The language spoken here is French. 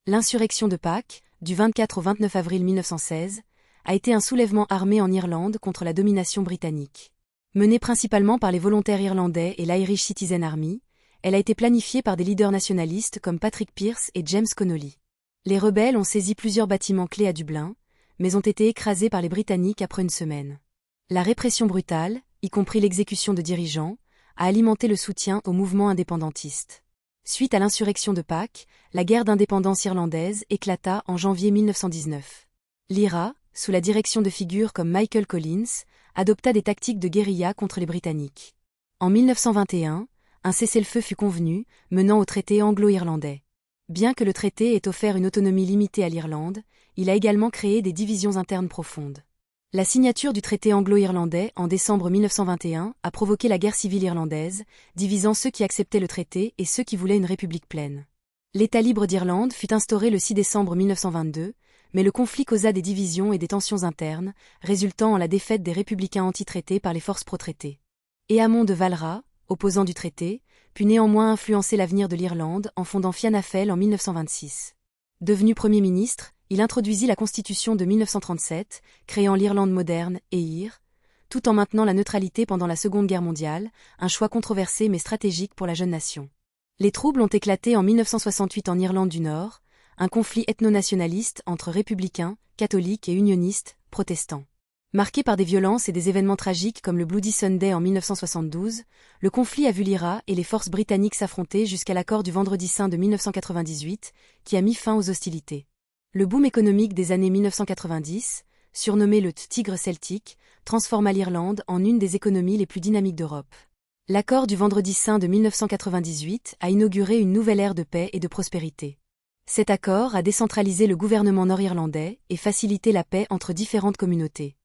L'insurrection de Pâques, du 24 au 29 avril 1916, a été un soulèvement armé en Irlande contre la domination britannique. Menée principalement par les volontaires irlandais et l'Irish Citizen Army, elle a été planifiée par des leaders nationalistes comme Patrick Pearse et James Connolly. Les rebelles ont saisi plusieurs bâtiments clés à Dublin, mais ont été écrasés par les Britanniques après une semaine. La répression brutale, y compris l'exécution de dirigeants, a alimenté le soutien au mouvement indépendantiste. Suite à l'insurrection de Pâques, la guerre d'indépendance irlandaise éclata en janvier 1919. L'IRA, sous la direction de figures comme Michael Collins, adopta des tactiques de guérilla contre les Britanniques. En 1921, un cessez-le-feu fut convenu, menant au traité anglo-irlandais. Bien que le traité ait offert une autonomie limitée à l'Irlande, il a également créé des divisions internes profondes. La signature du traité anglo-irlandais en décembre 1921 a provoqué la guerre civile irlandaise, divisant ceux qui acceptaient le traité et ceux qui voulaient une république pleine. L'État libre d'Irlande fut instauré le 6 décembre 1922, mais le conflit causa des divisions et des tensions internes, résultant en la défaite des républicains anti-traités par les forces pro-traité. Éamon de Valera, opposant du traité, put néanmoins influencer l'avenir de l'Irlande en fondant Fianna Fáil en 1926. Devenu Premier ministre, il introduisit la Constitution de 1937, créant l'Irlande moderne et tout en maintenant la neutralité pendant la Seconde Guerre mondiale, un choix controversé mais stratégique pour la jeune nation. Les troubles ont éclaté en 1968 en Irlande du Nord, un conflit ethno-nationaliste entre républicains, catholiques et unionistes, protestants. Marqué par des violences et des événements tragiques comme le Bloody Sunday en 1972, le conflit a vu l'IRA et les forces britanniques s'affronter jusqu'à l'accord du Vendredi saint de 1998, qui a mis fin aux hostilités. Le boom économique des années 1990, surnommé le Tigre celtique, transforma l'Irlande en une des économies les plus dynamiques d'Europe. L'accord du Vendredi saint de 1998 a inauguré une nouvelle ère de paix et de prospérité. Cet accord a décentralisé le gouvernement nord-irlandais et facilité la paix entre différentes communautés.